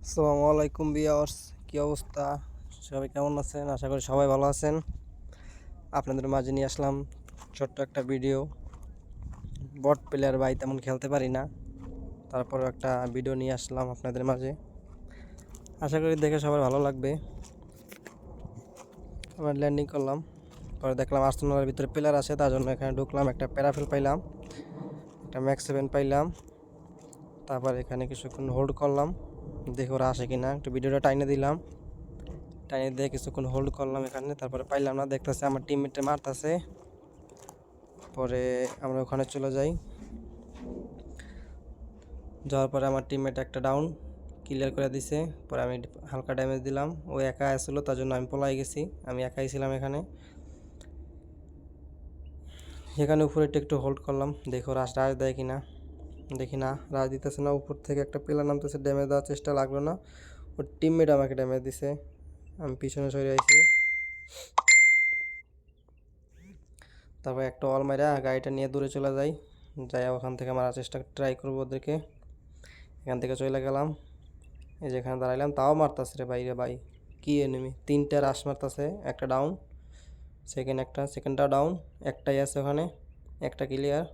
আসসালামু আলাইকুম ভিউয়ার্স, কি অবস্থা? সবাই কেমন আছেন? আশা করি সবাই ভালো আছেন। আপনাদের মাঝে নিয়ে আসলাম ছোট্ট একটা ভিডিও। বট প্লেয়ার ভাই তেমন খেলতে পারি না, তারপরেও একটা ভিডিও নিয়ে আসলাম আপনাদের মাঝে। আশা করি দেখে সবার ভালো লাগবে। আমরা ল্যান্ডিং করলাম, পরে দেখলাম আর্সেনালের ভিতরে প্লেয়ার আছে, তার জন্য এখানে ঢুকলাম। একটা প্যারাফেল পাইলাম, একটা ম্যাক্স 7 পাইলাম। তারপর এখানে কিছুক্ষণ হোল্ড করলাম, দেখে ওরা আসে কিনা। একটু ভিডিওটা টাইনে দিলাম, টাইনে দিয়ে কিছুক্ষণ হোল্ড করলাম এখানে। তারপরে পাইলাম না, দেখতেছে আমার টিমমেটে মারতেছে। পরে আমরা ওখানে চলে যাই। যাওয়ার পরে আমার টিমমেট একটা ডাউন ক্লিয়ার করে দিছে। পরে আমি হালকা ড্যামেজ দিলাম। ও একা আসছিলো, তার জন্য আমি পলাই গেছি। আমি একাই ছিলাম এখানে। সেখানে উপরে একটু হোল্ড করলাম, দেখো রাশ দেয় কিনা। দেখি না, রাশ দিতেছে না। উপর থেকে একটা প্লেয়ার নামতেছে, ড্যামেজ দেওয়ার চেষ্টা লাগলো না। ওর টিমমেট আমাকে ড্যামেজ দিছে। আমি পিছনে সরে আইছি। তারপর একটা অল মাইরা গাড়িটা নিয়ে দূরে চলে যাই। যাই ওখান থেকে মারার চেষ্টা ট্রাই করবো ওদেরকে। এখান থেকে চলে গেলাম, এই যেখানে দাঁড়াইলাম। তাও মারতাছে রে ভাই, রে ভাই কি এনিমি! তিনটা রাশ মারতাছে। একটা ডাউন, সেকেন্ডটা ডাউন, একটাই আছে ওখানে, একটা ক্লিয়ার।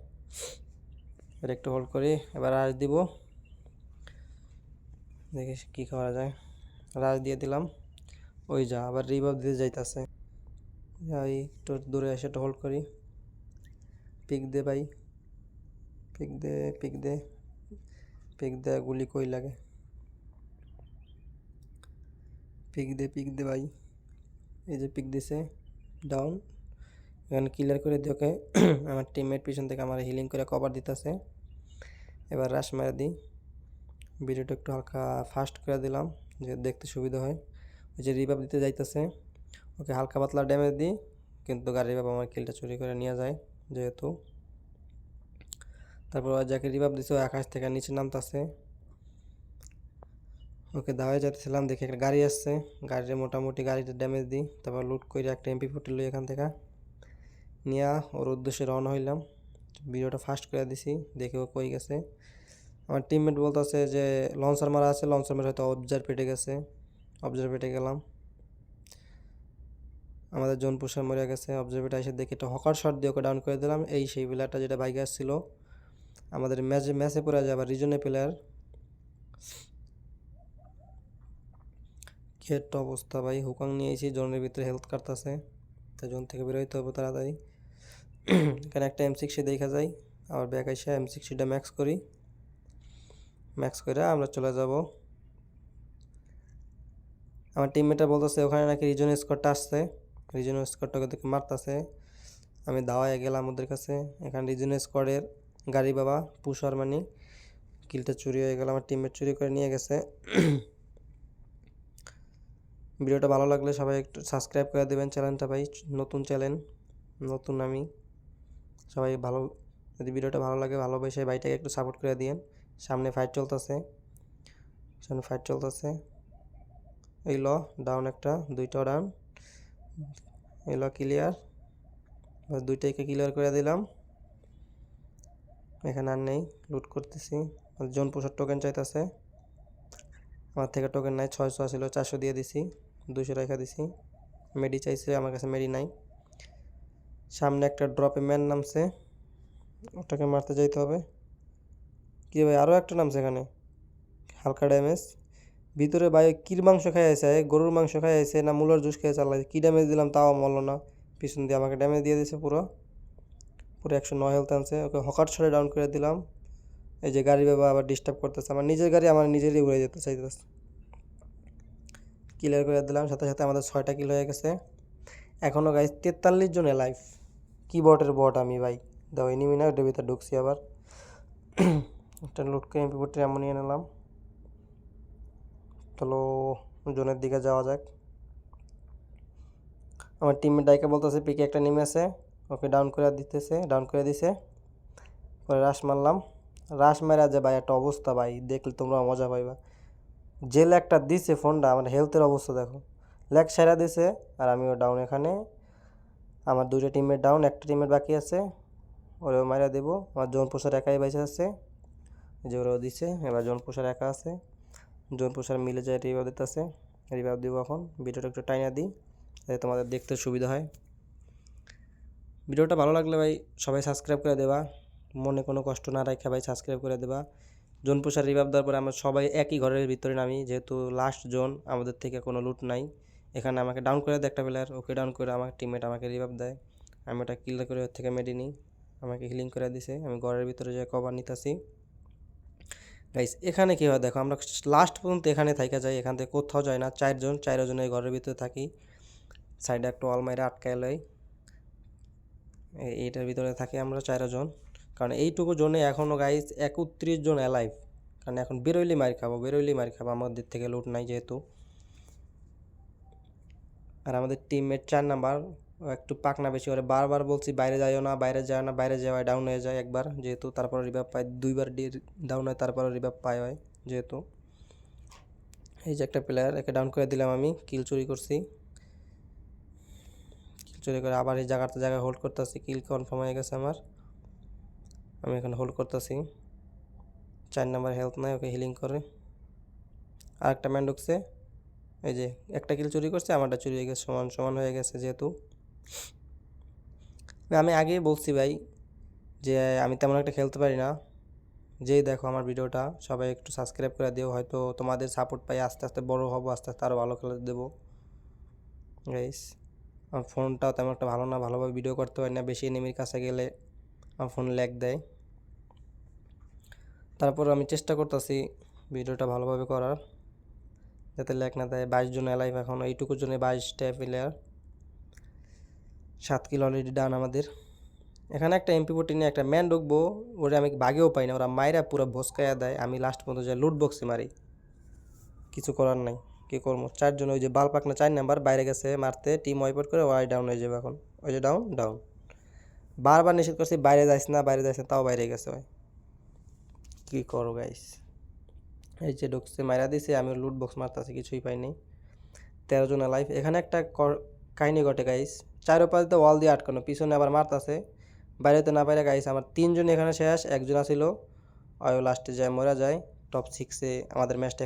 এবার একটু হোল্ড করি, এবার রাশ দিব। দেখি কি করা যায়। রাশ দিয়ে দিলাম। ওই যা আবার রিভাইভ দিয়ে যাইতাছে। যাই একটু দূরে এসে একটু হোল্ড করি। পিক দে ভাই, পিক দে, পিক দে, পিক দে। গুলি কই লাগে? পিক দে, পিক দে ভাই। এই যে পিক দিছে, ডাউন। এখানে ক্লিয়ার করে দিয়ে ওকে। আমার টিমমেট পিছন থেকে আমার হিলিং করে কভার দিতেছে। এবার রাশ মেরে দিই। ভিডিওটা একটু হালকা ফাস্ট করে দিলাম, যে দেখতে সুবিধা হয়। ওই যে রিভাইভ দিতে যাইতেছে, ওকে হালকা পাতলা ড্যামেজ দিই, কিন্তু গাড়ি রিভাইভ আমার কিলটা চুরি করে নিয়ে যায় যেহেতু। তারপর যাকে রিভাইভ দিছে ও আকাশ থেকে নিচে নামতেছে। ওকে দাওয়ায় যেতেছিলাম, দেখে একটা গাড়ি আসছে। গাড়ির মোটামুটি গাড়িতে ড্যামেজ দিই, তারপর লুট করে একটা MP40 লই এখান থেকে নিয়ে ওর উদ্দেশ্যে রওনা হইলাম। ভিডিওটা ফাস্ট করে দিছি, দেখে ও কই গেছে। আমার টিমমেট বলতেছে যে লঞ্চার মারা আছে, লঞ্চার মারা হয়তো অবজার পেটে গেছে। অবজার পেটে গেলাম, আমাদের জোন পুষার মরে গেছে। অবজার পেটে এসে দেখি একটা হকার শট দিয়ে ওকে ডাউন করে দিলাম। এই সেই প্লেয়ারটা যেটা বাইকে আসছিল আমাদের ম্যাচে পড়ে যায়, আবার রিজনে প্লেয়ার। কি একটা অবস্থা ভাই! হুকাং নিয়েছি, জোনের ভিতরে হেলথ কাটতেছে, তাই জোন থেকে বেরোইতে হবে তাড়াতাড়ি। এখানে একটা M60 দেখা যায়, আবার ব্যাক এসে M60টা ম্যাক্স করি। ম্যাক্স করে আমরা চলে যাব। আমার টিমমেটটা বলতেছে ওখানে নাকি রিজন স্কোয়াডটা আসছে, রিজন স্কোয়াডটাকে দেখে মারতেছে। আমি দাওয়ায় গেলাম ওদের কাছে। এখানে রিজন স্কোয়াডের গাড়ি বাবা পুষার মানি কিলটা চুরি হয়ে গেল, আমার টিমমেট চুরি করে নিয়ে গেছে। ভিডিওটা ভালো লাগলে সবাই একটু সাবস্ক্রাইব করে দেবেন চ্যানেলটা ভাই, নতুন চ্যানেল, নতুন আমি। সবাই ভালো, যদি ভিডিওটা ভালো লাগে ভালোবেসে ভাইটাকে একটু সাপোর্ট করে দিয়েন। সামনে ফাইট চলতেছে, সামনে ফাইট চলতেছে। এই ল ডাউন, একটা দুইটা ডাউন। এই ল ক্লিয়ার, দুইটাকে ক্লিয়ার করে দিলাম। এখানে আর নেই, লুট করতেছি। জোন পোষার টোকেন চাইতেছে, আমার থেকে টোকেন নাই। 600 ছিল, 400 দিয়ে দিছি, 200 রেখা দিছি। মেডি চাইছে, আমার কাছে মেডি নাই। সামনে একটা ড্রপে ম্যান নামছে, ওটাকে মারতে যাইতে হবে। কি ভাই, আরও একটা নামছে এখানে, হালকা ড্যামেজ। ভিতরে ভাই কির মাংস খাই আছে, গরুর মাংস খাই আছে না মুলার জুস খেয়ে চালাই। কি ড্যামেজ দিলাম তাও মরল না, পিছন দিয়ে আমাকে ড্যামেজ দিয়ে দিছে পুরো পুরো 109 হেলথ আনছে। ওকে হকার ছড়ে ডাউন করে দিলাম। এই যে গাড়ি বাবা আবার ডিস্টার্ব করতেছে, আমার নিজের গাড়ি আমার নিজেরই উড়ে যেতে চাইতেছে। ক্লিয়ার করে দিলাম, সাথে সাথে আমাদের 6টা কিল হয়ে গেছে। এখনও গাইস 43 জন লাইফ। কি বটের বট আমি ভাই! দাও এনিমি না, ওটার ভিতরে ঢুকছি আবার। একটা লুট করে MP40 এমন নিয়ে নিলাম। চলো জোনের দিকে যাওয়া যাক। আমার টিমমেট ডাইকে বলতেছে পিকে একটা নেমে আছে, ওকে ডাউন করে দিতেছে, ডাউন করে দিছে। পরে রাশ মারলাম, রাশ মেরা যে ভাই একটা অবস্থা ভাই, দেখলে তোমরা মজা পাইবা। যে ল্যাগটা দিছে ফোনটা, আমার হেলথের অবস্থা দেখো। ল্যাগ সেরা দিছে, আর আমিও ডাউন এখানে। আমার দুইটা টিমমেট ডাউন, একটা টিমমেট বাকি আছে, ওরেও মারা দেবো। আমার জোন পোষার একাই বেঁচে আছে, যে ওরাও দিছে। এবার জোন পোষার একা আছে, জোন পুষার মিলে যায় রিভাইভ দিতেছে, রিভাইভ দিব এখন। ভিডিওটা একটু টাইনা দিই যাতে তোমাদের দেখতে সুবিধা হয়। ভিডিওটা ভালো লাগলে ভাই সবাই সাবস্ক্রাইব করে দেবা, মনে কোনো কষ্ট না রাখা ভাই সাবস্ক্রাইব করে দেবা। জোন পুষার রিভাইভ দেওয়ার পরে আমরা সবাই একই ঘরের ভিতরে নামি, যেহেতু লাস্ট জোন, আমাদের থেকে কোনো লুট নাই। এখানে আমাকে ডাউন করে দেয় একটা প্লেয়ার, ওকে ডাউন করে আমার টিমমেট আমাকে রিভাইভ দেয়, আমি ওটা কিল করে ওর থেকে মেডি নিই, আমাকে হিলিং করে দিছে। আমি ঘরের ভিতরে যে কভার নিতেছি গাইস। এখানে কী হয় দেখো, আমরা লাস্ট পর্যন্ত এখানে থাকা যাই, এখান থেকে কোথাও যায় না। চারজন এই ঘরের ভিতরে থাকি, সাইডে একটা ওয়াল মাইরে আটকায় লই, এইটার ভিতরে থাকি আমরা 4 জন। কারণ এইটুকু জোনে এখনও গাইস 31 জন অ্যালাইভ, কারণ এখন বেরোইলি মার খাবো, আমাদের থেকে লুট নাই যেহেতু। আর আমাদের টিমমেট 4 নাম্বার একটু পাকনা বেশি করে, বারবার বলছি বাইরে যাইও না, বাইরে যাওয়ায় ডাউন হয়ে যায় একবার, যেহেতু তারপর রিভাইভ পায়, 2বার ডাউন হয় তারপর রিভাইভ পায় হয় যেহেতু। এই যে একটা প্লেয়ার, একে ডাউন করে দিলাম, আমি কিল চুরি করছি, কিল চুরি করে আবার এই জায়গায় হোল্ড করতেছি। কিল কনফার্ম হয়ে গেছে আমার, আমি এখন হোল্ড করতেছি। 4 নাম্বার হেলথ নাই, ওকে হিলিং করে। আর একটা ম্যান ঢুকছে, এই যে একটা কিল চুরি করছে, আমারটা চুরি হয়ে গেছে, সমান হয়ে গেছে যেহেতু। আমি আগেই বলছি ভাই যে আমি তেমন একটা খেলতে পারি না, যেই দেখো আমার ভিডিওটা সবাই একটু সাবস্ক্রাইব করে দিও, হয়তো তোমাদের সাপোর্ট পাই আস্তে আস্তে বড় হবো, আস্তে আস্তে আরও ভালো খেলে দেবো গাইস। আমার ফোনটাও তেমন একটা ভালো না, ভালোভাবে ভিডিও করতে পারি না, বেশি এনিমির কাছে গেলে আমার ফোন ল্যাগ দেয়। তারপর আমি চেষ্টা করতেছি ভিডিওটা ভালোভাবে করার, যাতে ল্যাগ না দেয়। 22 জন অ্যালাইভ এখন, এইটুকুর জন্য 22টা প্লেয়ার, 7 কিল অলরেডি ডান আমাদের। এখানে একটা MP40 নিয়ে একটা ম্যান ঢুকবো, ওরা আমি বাগেও পাই না, ওরা মাইরা পুরো ভস্কাইয়া দেয়। আমি লাস্ট পর্যন্ত যাই লুট বক্সে মারি, কিছু করার নাই, কী করবো। 4 জন, ওই যে বাল পাকনা 4 নাম্বার বাইরে গেছে মারতে, টিম ওয়াইপ করে ওয়াই ডাউন হয়ে যাবে এখন। ওই যে ডাউন, বারবার নিষেধ করছি বাইরে যাইস না, তাও বাইরে গেছে ভাই, কী করো গাইস। এই যে ঢুকছে মাইরা দিছে, আমি লুট বক্স মারতেছি, কিছুই পাইনি। 13 জন লাইফ। এখানে একটা কাহিনী ঘটে গাইস, 4 পাশে ওয়াল দিয়ে আটকানো, পিছনে আবার মারতাছে, বাইরেতে না বাইরে গাইস। আমার 3 জন এখানে শেষ, একজন আসিল, লাস্টে যায় মরা যায়। টপ 6-এ আমাদের ম্যাচটা